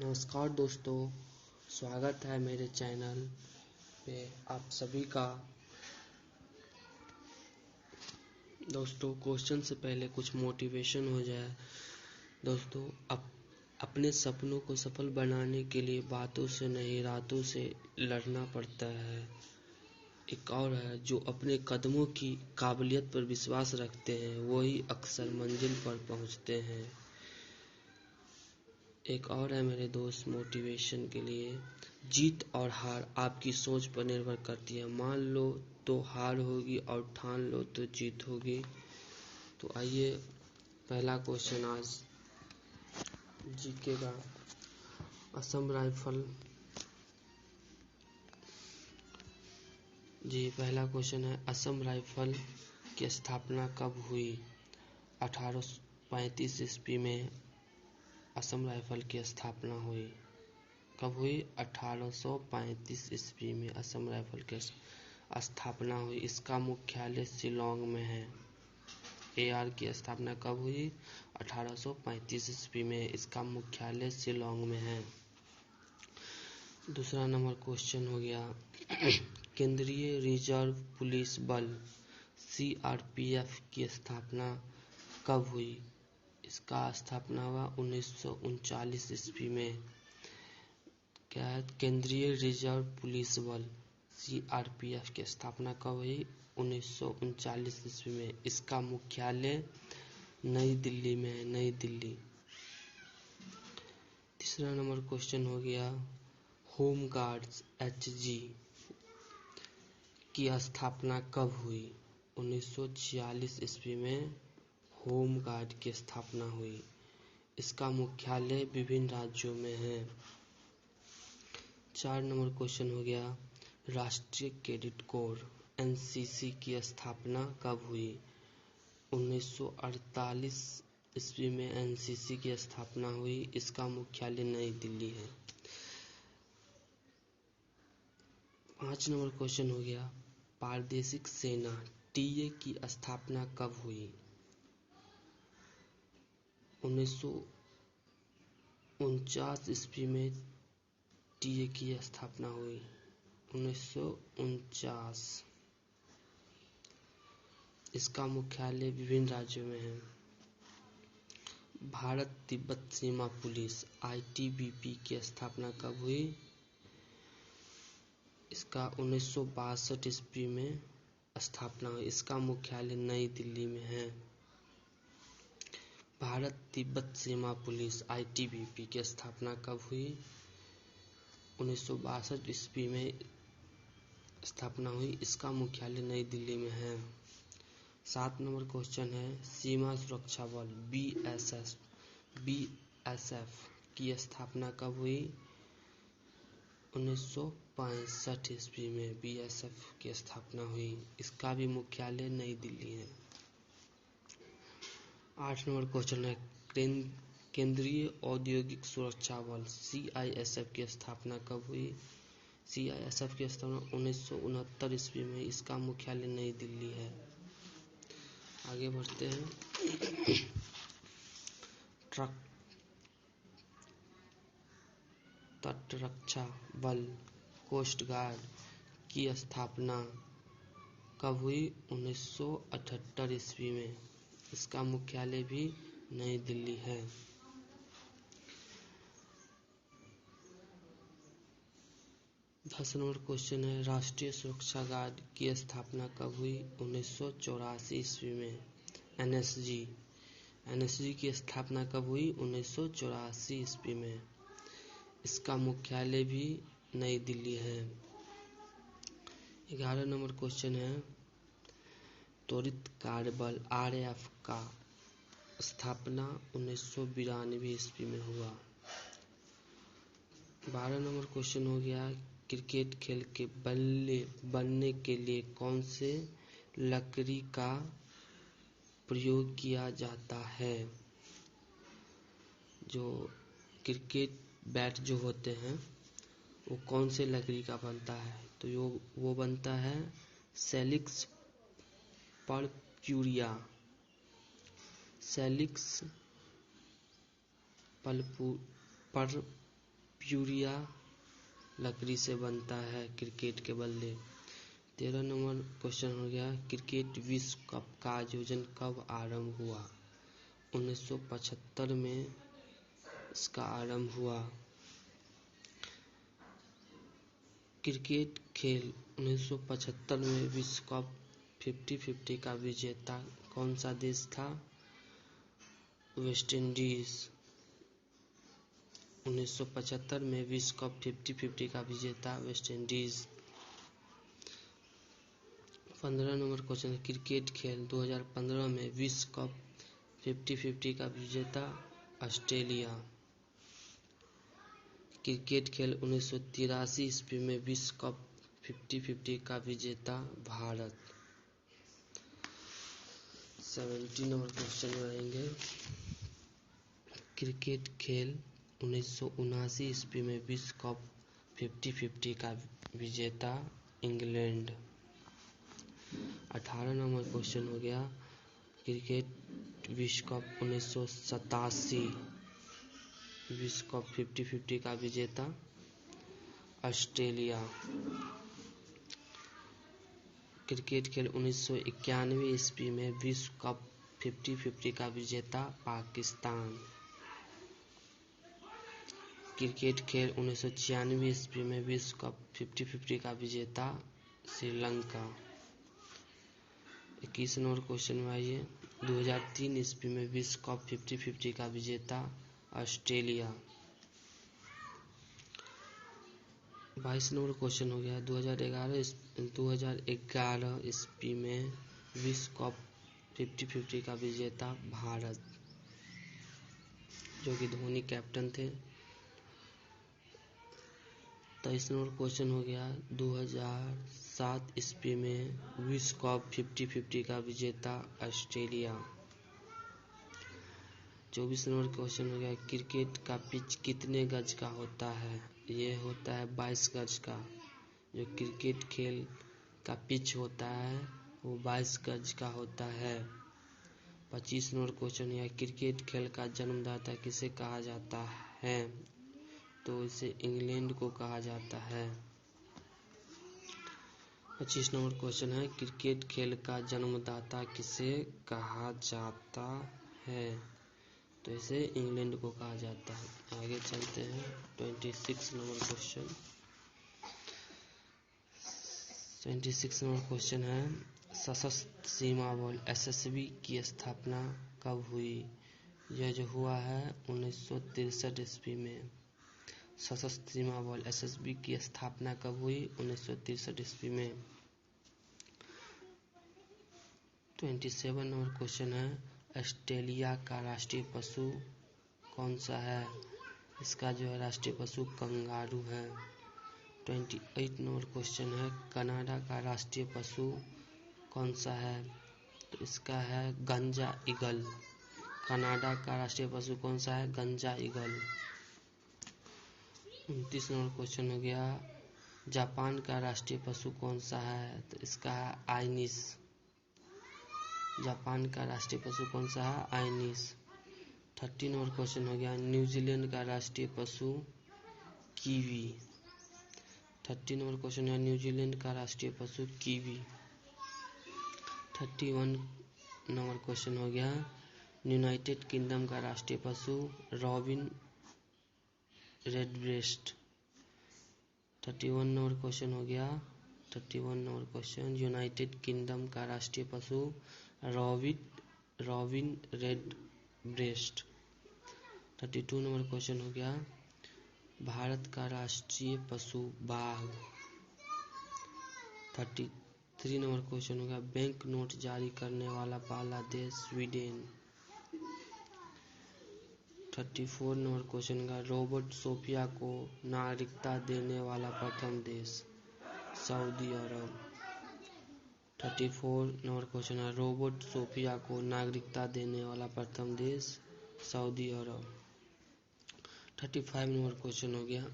नमस्कार दोस्तों, स्वागत है मेरे चैनल पे आप सभी का। दोस्तों, क्वेश्चन से पहले कुछ मोटिवेशन हो जाए। दोस्तों, अपने सपनों को सफल बनाने के लिए बातों से नहीं रातों से लड़ना पड़ता है। एक और है, जो अपने कदमों की काबिलियत पर विश्वास रखते हैं वही अक्सर मंजिल पर पहुंचते हैं। एक और है मेरे दोस्त मोटिवेशन के लिए, जीत और हार आपकी सोच पर निर्भर करती है। मान लो तो हार होगी और ठान लो तो जीत होगी। तो आइए, पहला क्वेश्चन आज जीके का। असम राइफल जी, पहला क्वेश्चन है, असम राइफल की स्थापना कब हुई? 1835 ईस्वी में असम राइफल की स्थापना हुई। कब हुई? 1835 ईस्वी में असम राइफल की स्थापना हुई। इसका मुख्यालय शिलोंग में है। एआर की स्थापना कब हुई? 1835 ईस्वी में। इसका मुख्यालय शिलोंग में है। दूसरा नंबर क्वेश्चन हो गया, केंद्रीय रिजर्व पुलिस बल सीआरपीएफ की स्थापना कब हुई? इसका स्थापना हुआ 1939 ईस्वी में। क्या है? केंद्रीय रिजर्व पुलिस बल सीआरपीएफ की स्थापना कब हुई? 1939 ईस्वी में। इसका मुख्यालय नई दिल्ली में है, नई दिल्ली। तीसरा नंबर क्वेश्चन हो गया, होम गार्ड्स एचजी की स्थापना कब हुई? 1946 ईस्वी में होम गार्ड की स्थापना हुई। इसका मुख्यालय विभिन्न राज्यों में है। 4 नंबर क्वेश्चन हो गया, राष्ट्रीय कैडेट कोर एनसीसी की स्थापना कब हुई? 1948 ईस्वी में एनसीसी की स्थापना हुई। इसका मुख्यालय नई दिल्ली है। 5 नंबर क्वेश्चन हो गया, प्रादेशिक सेना टीए की स्थापना कब हुई? 1949 ईस्वी में टीए की स्थापना हुई। 1949। इसका मुख्यालय विभिन्न राज्यों में है। भारत तिब्बत सीमा पुलिस आईटीबीपी की स्थापना कब हुई? इसका 1962 ईस्वी में स्थापना हुई। इसका मुख्यालय नई दिल्ली में है। भारत तिब्बत सीमा पुलिस आईटीबीपी की स्थापना कब हुई? 1962 ईस्वी में स्थापना हुई। इसका मुख्यालय नई दिल्ली में है। 7 नंबर क्वेश्चन है, सीमा सुरक्षा बल बीएसएफ की स्थापना कब हुई? 1965 ईस्वी में बीएसएफ की स्थापना हुई। इसका भी मुख्यालय नई दिल्ली है। 8 नंबर क्वेश्चन है, केंद्रीय औद्योगिक सुरक्षा बल सीआईएसएफ की स्थापना कब हुई? सीआईएसएफ की स्थापना 1969 ईस्वी में। इसका मुख्यालय नई दिल्ली है। आगे बढ़ते हैं। तटरक्षा बल कोस्ट गार्ड की स्थापना कब हुई? 1978 ईस्वी में। इसका मुख्यालय भी नई दिल्ली है। दस नंबर क्वेश्चन है, राष्ट्रीय सुरक्षा गार्ड की स्थापना कब हुई? 1984 ईस्वी में। एनएसजी की स्थापना कब हुई? 1984 ईस्वी में। इसका मुख्यालय भी नई दिल्ली है। 11 नंबर क्वेश्चन है, त्वरित कार्यबल आरएएफ का स्थापना 1992 ईस्वी में हुआ। 12 नंबर क्वेश्चन हो गया, क्रिकेट खेल के बल्ले बनने के लिए कौन से लकड़ी का प्रयोग किया जाता है? जो क्रिकेट बैट जो होते हैं वो कौन से लकड़ी का बनता है? तो वो बनता है सेलिक्स पर्प्यूरिया। सेलिक्स पर्प्यूरिया प्यूरिया लकड़ी से बनता है क्रिकेट के बल्ले। 13 नंबर क्वेश्चन हो गया, क्रिकेट विश्व कप का आयोजन कब आरंभ हुआ? 1975 में इसका आरंभ हुआ। क्रिकेट खेल 1975 में विश्व कप 50-50 का विजेता कौन सा देश था? West Indies. 1975 में विश्व कप 50-50 का विजेता West Indies. 15 number question, cricket खेल 2015 में विश्व कप 50-50 का विजेता ऑस्ट्रेलिया। क्रिकेट खेल 1983 ईस्वी में विश्व कप 50-50 का विजेता भारत। 17 नंबर क्वेश्चन में आएंगे, क्रिकेट खेल 1979 ईस्वी में विश्व कप 50-50 का विजेता इंग्लैंड। 18 नंबर क्वेश्चन हो गया, क्रिकेट विश्व कप 1987 विश्व कप 50-50 का विजेता ऑस्ट्रेलिया। क्रिकेट खेल 1991 ईस्वी में विश्व कप 50-50 का विजेता पाकिस्तान। क्रिकेट खेल 1996 ईस्वी में विश्व कप 50-50 का विजेता श्रीलंका। 21 नंबर क्वेश्चन में आइए, 2003 ईस्वी में विश्व कप 50-50 का विजेता ऑस्ट्रेलिया। 22 नंबर क्वेश्चन हो गया, 2011 ईस्वी में विश्व कप 50-50 का विजेता भारत, जो कि धोनी कैप्टन थे। 23 नंबर क्वेश्चन हो गया, 2007 ईस्वी में विश्व कप 50-50 का विजेता ऑस्ट्रेलिया। 24 नंबर क्वेश्चन हो गया, क्रिकेट का पिच कितने गज का होता है? ये होता है 22 गज का। जो क्रिकेट खेल का पिच होता है वो 22 गज का होता है। 25 नंबर क्वेश्चन है, क्रिकेट खेल का जन्मदाता किसे कहा जाता है? तो इसे इंग्लैंड को कहा जाता है। 25 नंबर क्वेश्चन है, क्रिकेट खेल का जन्मदाता किसे कहा जाता है? तो इसे इंग्लैंड को कहा जाता है। आगे चलते हैं। 26 नंबर क्वेश्चन। 26 नंबर क्वेश्चन है, सशस्त्र सीमा बल एसएसबी की स्थापना कब हुई? यह जो हुआ है 1963 ईस्वी में। सशस्त्र सीमा बल एसएसबी की स्थापना कब हुई? 1963 ईस्वी में। 27 नंबर क्वेश्चन है, ऑस्ट्रेलिया का राष्ट्रीय पशु कौन सा है? इसका जो है राष्ट्रीय पशु कंगारू है। 28 नंबर क्वेश्चन है, कनाडा का राष्ट्रीय पशु कौन सा है? तो इसका है गंजा ईगल। कनाडा का राष्ट्रीय पशु कौन सा है? गंजा ईगल। 29 नंबर क्वेश्चन हो गया, जापान का राष्ट्रीय पशु कौन सा है? तो इसका है आइनिस। जापान का राष्ट्रीय पशु कौन सा है? आइनिस। 30 नंबर क्वेश्चन हो गया, न्यूजीलैंड का राष्ट्रीय पशु कीवी। 30 नंबर क्वेश्चन है, न्यूजीलैंड का राष्ट्रीय पशु कीवी। 31 नंबर क्वेश्चन हो गया, यूनाइटेड किंगडम का राष्ट्रीय पशु रॉबिन रेडब्रेस्ट। 31 नंबर क्वेश्चन हो गया, 31 नंबर क्वेश्चन, यूनाइटेड किंगडम का राष्ट्रीय पशु रॉबिन रेडब्रेस्ट। 32 नंबर क्वेश्चन हो गया, भारत का राष्ट्रीय पशु बाघ। 33 नंबर क्वेश्चन हो गया, बैंक नोट जारी करने वाला पहला देश स्वीडन। 34 नंबर क्वेश्चन का, रॉबर्ट सोफिया को नागरिकता देने वाला प्रथम देश सऊदी अरब। 34 नंबर क्वेश्चन है, रॉबर्ट सोफिया को नागरिकता देने वाला प्रथम देश सऊदी अरब। 35 नंबर क्वेश्चन हो गया,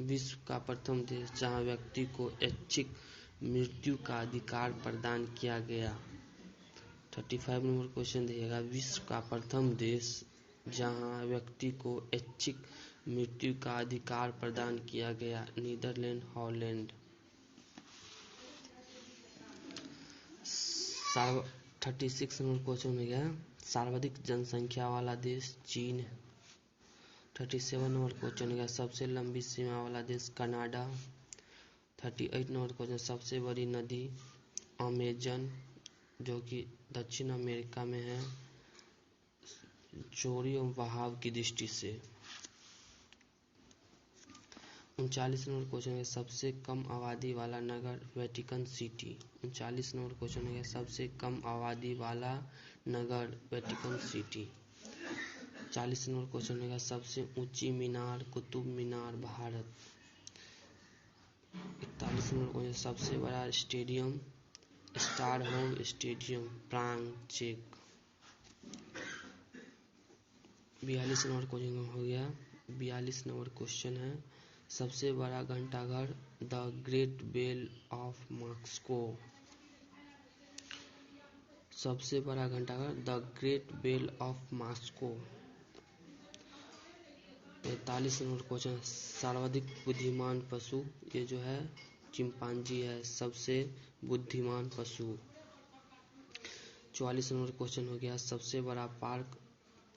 विश्व का प्रथम देश जहां व्यक्ति को ऐच्छिक मृत्यु का अधिकार प्रदान किया गया। 35 नंबर क्वेश्चन दिएगा, विश्व का प्रथम देश जहां व्यक्ति को ऐच्छिक मृत्यु का अधिकार प्रदान किया गया? Netherlands, Holland. 36 नंबर क्वेश्चन में गया, सर्वाधिक जनसंख्या वाला देश चीन। 37 नंबर क्वेश्चन में गया, सबसे लंबी सीमा वाला देश कनाडा। 38 नंबर क्वेश्चन, सबसे बड़ी नदी अमेजन जो कि दक्षिण अमेरिका में है, चौड़ी और बहाव की दृष्टि से। 39 नंबर क्वेश्चन है, सबसे कम आबादी वाला नगर वेटिकन सिटी। 39 नंबर क्वेश्चन है, सबसे कम आबादी वाला नगर वेटिकन सिटी। 40 नंबर क्वेश्चन है, सबसे ऊंची मीनार कुतुब मीनार, भारत। 41 नंबर क्वेश्चन, सबसे बड़ा स्टेडियम स्टारहोग स्टेडियम, प्राग, चेक। 42 नंबर क्वेश्चन हो गया। 42 नंबर क्वेश्चन है, सबसे बड़ा घंटाघर the great bell of Moscow. सबसे बड़ा घंटाघर the great bell of Moscow. 45 नंबर क्वेश्चन, सर्वाधिक बुद्धिमान पशु, ये जो है चिंपांजी है, सबसे बुद्धिमान पशु। 44 नंबर क्वेश्चन हो गया, सबसे बड़ा पार्क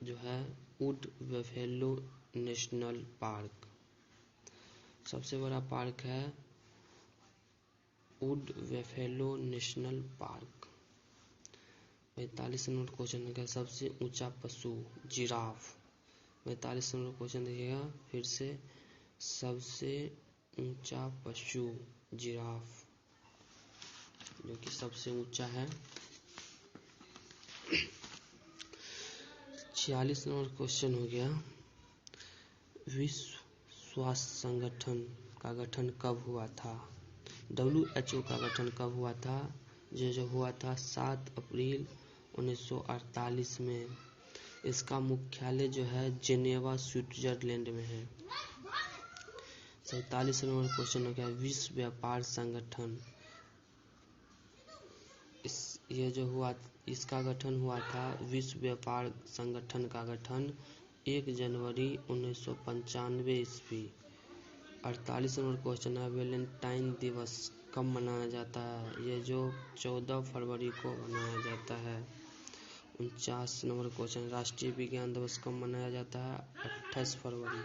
जो है वुड बफेलो नेशनल पार्क। सबसे बड़ा पार्क है वुड बफेलो नेशनल पार्क। 45 नंबर क्वेश्चन देखिएगा, सबसे ऊंचा पशु जिराफ। 45 नंबर क्वेश्चन देखिएगा फिर से, सबसे ऊंचा पशु जिराफ जो कि सबसे ऊंचा है। 46 नंबर क्वेश्चन हो गया, विश्व स्वास्थ्य संगठन का गठन कब हुआ था? WHO का गठन कब हुआ था? जो हुआ था 7 अप्रैल 1948 में। इसका मुख्यालय जो है जेनेवा स्विट्जरलैंड में है। 47 नंबर क्वेश्चन हो गया, विश्व व्यापार संगठन, ये जो हुआ इसका गठन हुआ था, विश्व व्यापार संगठन का गठन 1 जनवरी 1995 ईस्वी। 48 नंबर क्वेश्चन है, वैलेंटाइन दिवस कब मनाया जाता है? ये जो 14 फरवरी को मनाया जाता है। 49 नंबर क्वेश्चन, राष्ट्रीय विज्ञान दिवस कब मनाया जाता है? 28 फरवरी।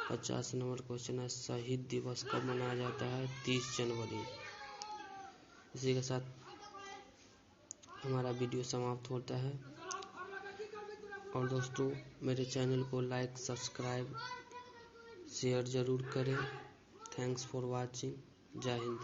50 नंबर क्वेश्चन है, शहीद दिवस कब मनाया जाता है? 30 जनवरी। इसी के साथ हमारा वीडियो समाप्त होता है। और दोस्तों मेरे चैनल को लाइक, सब्सक्राइब, शेयर ज़रूर करें। Thanks for watching. जय हिंद।